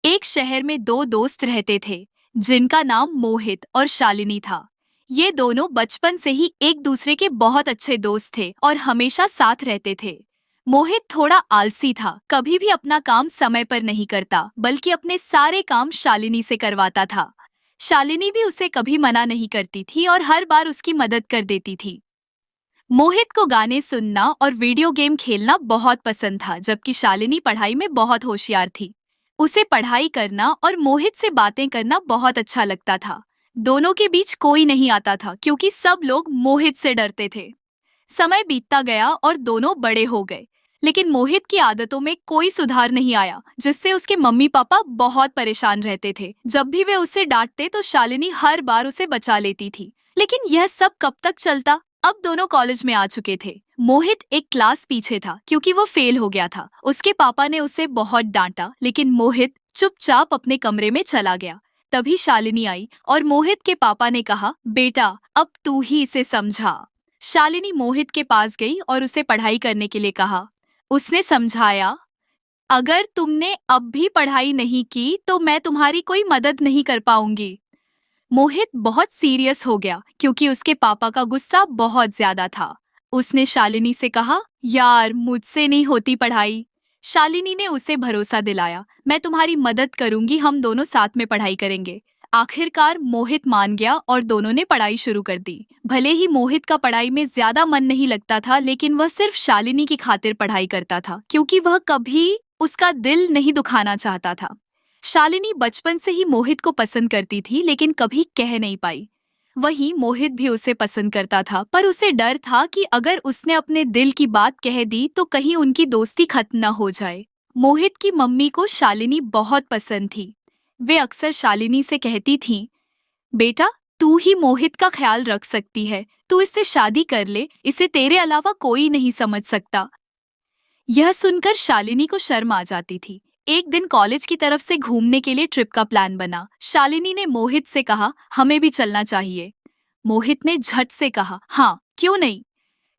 एक शहर में दो दोस्त रहते थे जिनका नाम मोहित और शालिनी था। ये दोनों बचपन से ही एक दूसरे के बहुत अच्छे दोस्त थे और हमेशा साथ रहते थे। मोहित थोड़ा आलसी था, कभी भी अपना काम समय पर नहीं करता बल्कि अपने सारे काम शालिनी से करवाता था। शालिनी भी उसे कभी मना नहीं करती थी और हर बार उसकी मदद कर देती थी। मोहित को गाने सुनना और वीडियो गेम खेलना बहुत पसंद था, जबकि शालिनी पढ़ाई में बहुत होशियार थी। उसे पढ़ाई करना और मोहित से बातें करना बहुत अच्छा लगता था। दोनों के बीच कोई नहीं आता था क्योंकि सब लोग मोहित से डरते थे। समय बीतता गया और दोनों बड़े हो गए, लेकिन मोहित की आदतों में कोई सुधार नहीं आया, जिससे उसके मम्मी पापा बहुत परेशान रहते थे। जब भी वे उसे डांटते तो शालिनी हर बार उसे बचा लेती थी। लेकिन यह सब कब तक चलता? अब दोनों कॉलेज में आ चुके थे। मोहित एक क्लास पीछे था क्योंकि वो फेल हो गया था। उसके पापा ने उसे बहुत डांटा, लेकिन मोहित चुपचाप अपने कमरे में चला गया। तभी शालिनी आई और मोहित के पापा ने कहा, बेटा अब तू ही इसे समझा। शालिनी मोहित के पास गई और उसे पढ़ाई करने के लिए कहा। उसने समझाया, अगर तुमने अब भी पढ़ाई नहीं की तो मैं तुम्हारी कोई मदद नहीं कर पाऊंगी। मोहित बहुत सीरियस हो गया क्योंकि उसके पापा का गुस्सा बहुत ज्यादा था। उसने शालिनी से कहा, यार मुझसे नहीं होती पढ़ाई। शालिनी ने उसे भरोसा दिलाया, मैं तुम्हारी मदद करूंगी, हम दोनों साथ में पढ़ाई करेंगे। आखिरकार मोहित मान गया और दोनों ने पढ़ाई शुरू कर दी। भले ही मोहित का पढ़ाई में ज्यादा मन नहीं लगता था, लेकिन वह सिर्फ शालिनी की खातिर पढ़ाई करता था क्योंकि वह कभी उसका दिल नहीं दुखाना चाहता था। शालिनी बचपन से ही मोहित को पसंद करती थी, लेकिन कभी कह नहीं पाई। वहीं मोहित भी उसे पसंद करता था, पर उसे डर था कि अगर उसने अपने दिल की बात कह दी तो कहीं उनकी दोस्ती खत्म न हो जाए। मोहित की मम्मी को शालिनी बहुत पसंद थी। वे अक्सर शालिनी से कहती थीं, बेटा तू ही मोहित का ख्याल रख सकती है, तू इससे शादी कर ले, इसे तेरे अलावा कोई नहीं समझ सकता। यह सुनकर शालिनी को शर्म आ जाती थी। एक दिन कॉलेज की तरफ से घूमने के लिए ट्रिप का प्लान बना। शालिनी ने मोहित से कहा, हमें भी चलना चाहिए। मोहित ने झट से कहा, हाँ क्यों नहीं।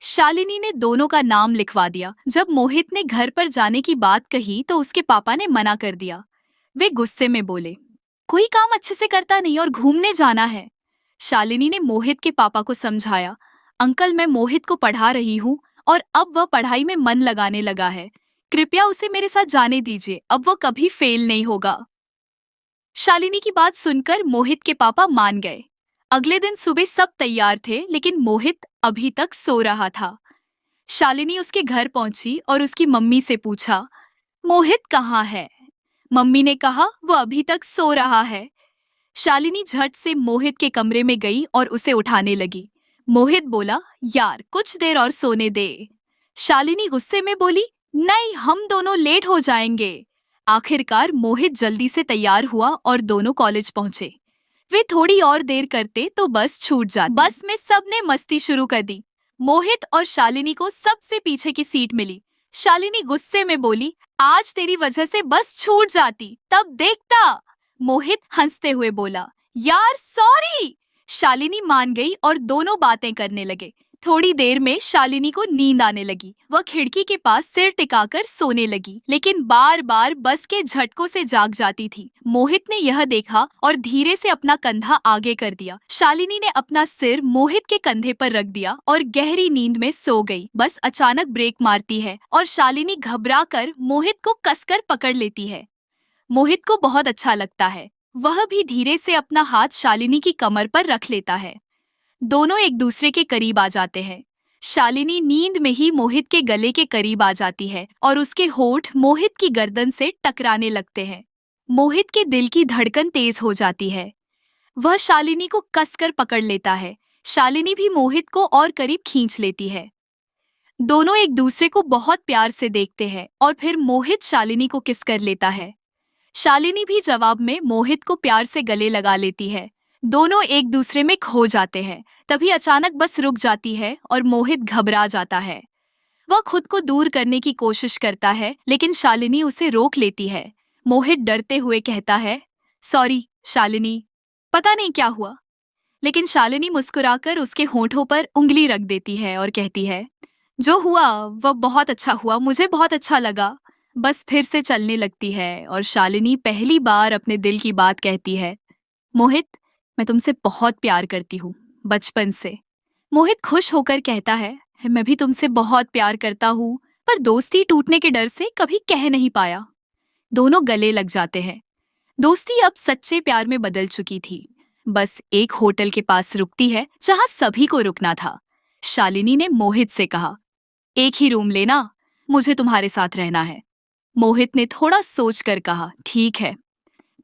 शालिनी ने दोनों का नाम लिखवा दिया। जब मोहित ने घर पर जाने की बात कही तो उसके पापा ने मना कर दिया। वे गुस्से में बोले, कोई काम अच्छे से करता नहीं और घूमने जाना है। शालिनी ने मोहित के पापा को समझाया, अंकल मैं मोहित को पढ़ा रही हूँ और अब वह पढ़ाई में मन लगाने लगा है, कृपया उसे मेरे साथ जाने दीजिए, अब वह कभी फेल नहीं होगा। शालिनी की बात सुनकर मोहित के पापा मान गए। अगले दिन सुबह सब तैयार थे, लेकिन मोहित अभी तक सो रहा था। शालिनी उसके घर पहुंची और उसकी मम्मी से पूछा, मोहित कहाँ है? मम्मी ने कहा, वो अभी तक सो रहा है। शालिनी झट से मोहित के कमरे में गई और उसे उठाने लगी। मोहित बोला, यार कुछ देर और सोने दे। शालिनी गुस्से में बोली, नहीं हम दोनों लेट हो जाएंगे। आखिरकार मोहित जल्दी से तैयार हुआ और दोनों कॉलेज पहुंचे। वे थोड़ी और देर करते तो बस छूट जाती। बस में सबने मस्ती शुरू कर दी। मोहित और शालिनी को सबसे पीछे की सीट मिली। शालिनी गुस्से में बोली, आज तेरी वजह से बस छूट जाती, तब देखता। मोहित हंसते हुए बोला, यार सॉरी। शालिनी मान गई और दोनों बातें करने लगे। थोड़ी देर में शालिनी को नींद आने लगी। वह खिड़की के पास सिर टिकाकर सोने लगी, लेकिन बार बार बस के झटकों से जाग जाती थी। मोहित ने यह देखा और धीरे से अपना कंधा आगे कर दिया। शालिनी ने अपना सिर मोहित के कंधे पर रख दिया और गहरी नींद में सो गई। बस अचानक ब्रेक मारती है और शालिनी घबराकर मोहित को कसकर पकड़ लेती है। मोहित को बहुत अच्छा लगता है। वह भी धीरे से अपना हाथ शालिनी की कमर पर रख लेता है। दोनों एक दूसरे के करीब आ जाते हैं। शालिनी नींद में ही मोहित के गले के करीब आ जाती है और उसके होठ मोहित की गर्दन से टकराने लगते हैं। मोहित के दिल की धड़कन तेज हो जाती है। वह शालिनी को कसकर पकड़ लेता है। शालिनी भी मोहित को और करीब खींच लेती है। दोनों एक दूसरे को बहुत प्यार से देखते हैं और फिर मोहित शालिनी को किस कर लेता है। शालिनी भी जवाब में मोहित को प्यार से गले लगा लेती है। दोनों एक दूसरे में खो जाते हैं। तभी अचानक बस रुक जाती है और मोहित घबरा जाता है। वह खुद को दूर करने की कोशिश करता है, लेकिन शालिनी उसे रोक लेती है। मोहित डरते हुए कहता है, सॉरी शालिनी, पता नहीं क्या हुआ। लेकिन शालिनी मुस्कुराकर उसके होठों पर उंगली रख देती है और कहती है, जो हुआ वह बहुत अच्छा हुआ, मुझे बहुत अच्छा लगा। बस फिर से चलने लगती है और शालिनी पहली बार अपने दिल की बात कहती है। मोहित, मैं तुमसे बहुत प्यार करती हूँ, बचपन से। मोहित खुश होकर कहता है, मैं भी तुमसे बहुत प्यार करता हूँ, पर दोस्ती टूटने के डर से कभी कह नहीं पाया। दोनों गले लग जाते हैं। दोस्ती अब सच्चे प्यार में बदल चुकी थी। बस एक होटल के पास रुकती है जहाँ सभी को रुकना था। शालिनी ने मोहित से कहा, एक ही रूम लेना, मुझे तुम्हारे साथ रहना है। मोहित ने थोड़ा सोचकर कहा, ठीक है।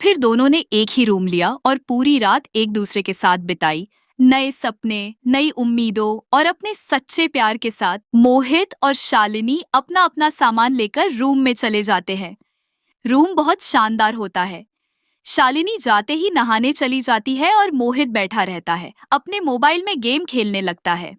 फिर दोनों ने एक ही रूम लिया और पूरी रात एक दूसरे के साथ बिताई। नए सपने, नई उम्मीदों और अपने सच्चे प्यार के साथ मोहित और शालिनी अपना अपना सामान लेकर रूम में चले जाते हैं। रूम बहुत शानदार होता है। शालिनी जाते ही नहाने चली जाती है और मोहित बैठा रहता है, अपने मोबाइल में गेम खेलने लगता है।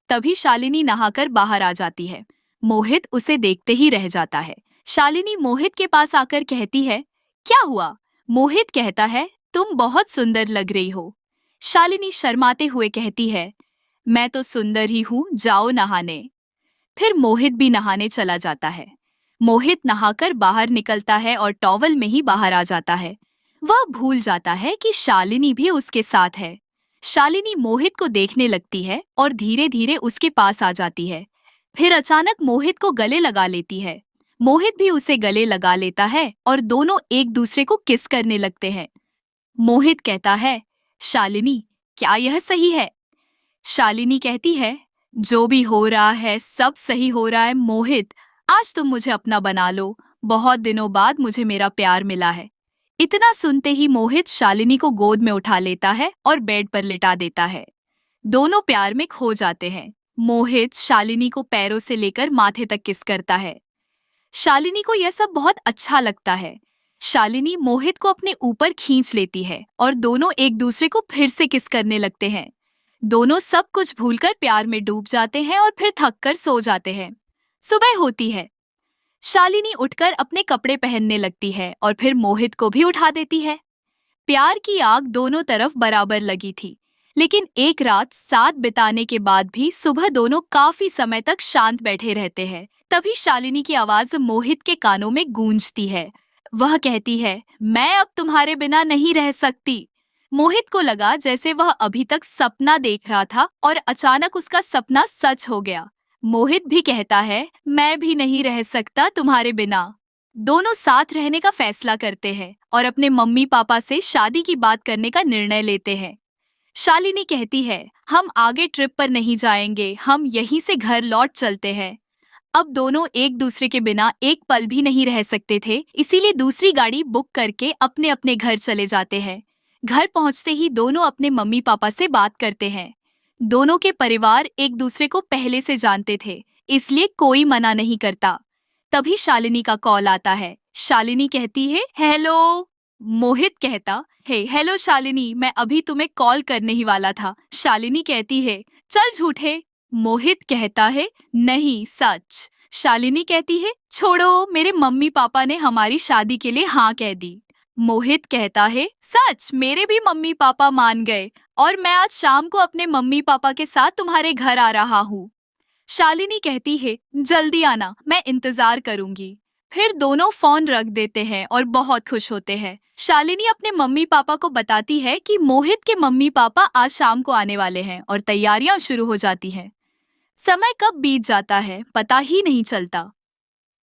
तभी शालिनी नहाकर बाहर आ जाती है। मोहित उसे देखते ही रह जाता है। शालिनी मोहित के पास आकर कहती है, क्या हुआ? मोहित कहता है, तुम बहुत सुंदर लग रही हो। शालिनी शर्माते हुए कहती है, मैं तो सुंदर ही हूँ, जाओ नहाने। फिर मोहित भी नहाने चला जाता है। मोहित नहाकर बाहर निकलता है और टॉवल में ही बाहर आ जाता है। वह भूल जाता है कि शालिनी भी उसके साथ है। शालिनी मोहित को देखने लगती है और धीरे धीरे उसके पास आ जाती है। फिर अचानक मोहित को गले लगा लेती है। मोहित भी उसे गले लगा लेता है और दोनों एक दूसरे को किस करने लगते हैं। मोहित कहता है, शालिनी, क्या यह सही है? शालिनी कहती है, जो भी हो रहा है सब सही हो रहा है मोहित, आज तुम मुझे अपना बना लो। बहुत दिनों बाद मुझे मेरा प्यार मिला है। इतना सुनते ही मोहित शालिनी को गोद में उठा लेता है और बेड पर लिटा देता है। दोनों प्यार में खो जाते हैं। मोहित शालिनी को पैरों से लेकर माथे तक किस करता है। शालिनी को यह सब बहुत अच्छा लगता है। शालिनी मोहित को अपने ऊपर खींच लेती है और दोनों एक दूसरे को फिर से किस करने लगते हैं। दोनों सब कुछ भूलकर प्यार में डूब जाते हैं और फिर थककर सो जाते हैं। सुबह होती है। शालिनी उठकर अपने कपड़े पहनने लगती है और फिर मोहित को भी उठा देती है। प्यार की आग दोनों तरफ बराबर लगी थी, लेकिन एक रात साथ बिताने के बाद भी सुबह दोनों काफी समय तक शांत बैठे रहते हैं। तभी शालिनी की आवाज मोहित के कानों में गूंजती है। वह कहती है, मैं अब तुम्हारे बिना नहीं रह सकती। मोहित को लगा जैसे वह अभी तक सपना देख रहा था और अचानक उसका सपना सच हो गया। मोहित भी कहता है, मैं भी नहीं रह सकता तुम्हारे बिना। दोनों साथ रहने का फैसला करते हैं और अपने मम्मी पापा से शादी की बात करने का निर्णय लेते हैं। शालिनी कहती है, हम आगे ट्रिप पर नहीं जाएंगे, हम यहीं से घर लौट चलते हैं। अब दोनों एक दूसरे के बिना एक पल भी नहीं रह सकते थे, इसीलिए दूसरी गाड़ी बुक करके अपने अपने घर चले जाते हैं। घर पहुंचते ही दोनों अपने मम्मी पापा से बात करते हैं। दोनों के परिवार एक दूसरे को पहले से जानते थे, इसलिए कोई मना नहीं करता। तभी शालिनी का कॉल आता है। शालिनी कहती है, हेलो। मोहित कहता है, हेलो शालिनी, मैं अभी तुम्हें कॉल करने ही वाला था। शालिनी कहती है, चल झूठे। मोहित कहता है, नहीं सच। शालिनी कहती है, छोड़ो, मेरे मम्मी पापा ने हमारी शादी के लिए हाँ कह दी। मोहित कहता है, सच, मेरे भी मम्मी पापा मान गए और मैं आज शाम को अपने मम्मी पापा के साथ तुम्हारे घर आ रहा हूँ। शालिनी कहती है, जल्दी आना, मैं इंतजार करूंगी। फिर दोनों फोन रख देते हैं और बहुत खुश होते हैं। शालिनी अपने मम्मी पापा को बताती है कि मोहित के मम्मी पापा आज शाम को आने वाले हैं और तैयारियां शुरू हो जाती हैं। समय कब बीत जाता है पता ही नहीं चलता।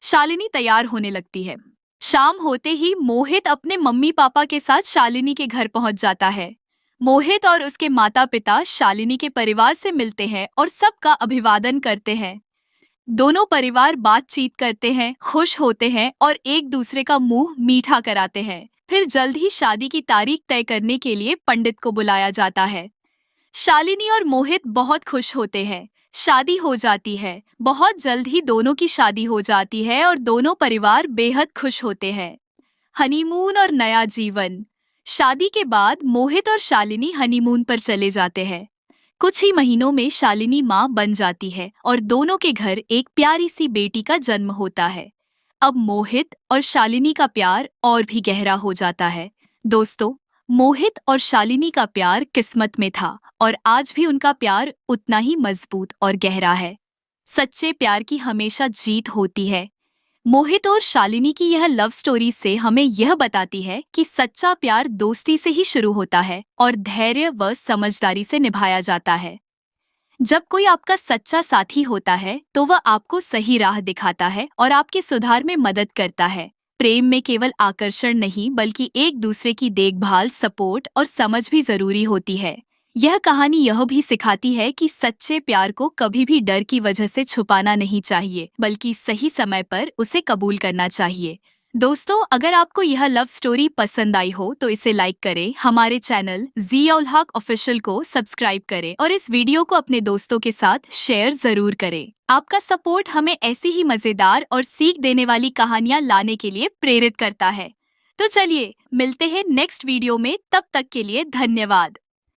शालिनी तैयार होने लगती है। शाम होते ही मोहित अपने मम्मी पापा के साथ शालिनी के घर पहुंच जाता है। मोहित और उसके माता पिता शालिनी के परिवार से मिलते हैं और सबका अभिवादन करते हैं। दोनों परिवार बातचीत करते हैं, खुश होते हैं और एक दूसरे का मुंह मीठा कराते हैं। फिर जल्द ही शादी की तारीख तय करने के लिए पंडित को बुलाया जाता है। शालिनी और मोहित बहुत खुश होते हैं। शादी हो जाती है। बहुत जल्द ही दोनों की शादी हो जाती है और दोनों परिवार बेहद खुश होते हैं। हनीमून और नया जीवन। शादी के बाद मोहित और शालिनी हनीमून पर चले जाते हैं। कुछ ही महीनों में शालिनी माँ बन जाती है और दोनों के घर एक प्यारी सी बेटी का जन्म होता है। अब मोहित और शालिनी का प्यार और भी गहरा हो जाता है। दोस्तों, मोहित और शालिनी का प्यार किस्मत में था और आज भी उनका प्यार उतना ही मजबूत और गहरा है। सच्चे प्यार की हमेशा जीत होती है। मोहित और शालिनी की यह लव स्टोरी से हमें यह बताती है कि सच्चा प्यार दोस्ती से ही शुरू होता है और धैर्य व समझदारी से निभाया जाता है। जब कोई आपका सच्चा साथी होता है तो वह आपको सही राह दिखाता है और आपके सुधार में मदद करता है। प्रेम में केवल आकर्षण नहीं बल्कि एक दूसरे की देखभाल, सपोर्ट और समझ भी जरूरी होती है। यह कहानी यह भी सिखाती है कि सच्चे प्यार को कभी भी डर की वजह से छुपाना नहीं चाहिए, बल्कि सही समय पर उसे कबूल करना चाहिए। दोस्तों, अगर आपको यह लव स्टोरी पसंद आई हो तो इसे लाइक करें, हमारे चैनल ज़िया उल हक ऑफिशियल को सब्सक्राइब करें और इस वीडियो को अपने दोस्तों के साथ शेयर जरूर करें। आपका सपोर्ट हमें ऐसी ही मजेदार और सीख देने वाली कहानियां लाने के लिए प्रेरित करता है। तो चलिए मिलते हैं नेक्स्ट वीडियो में, तब तक के लिए धन्यवाद।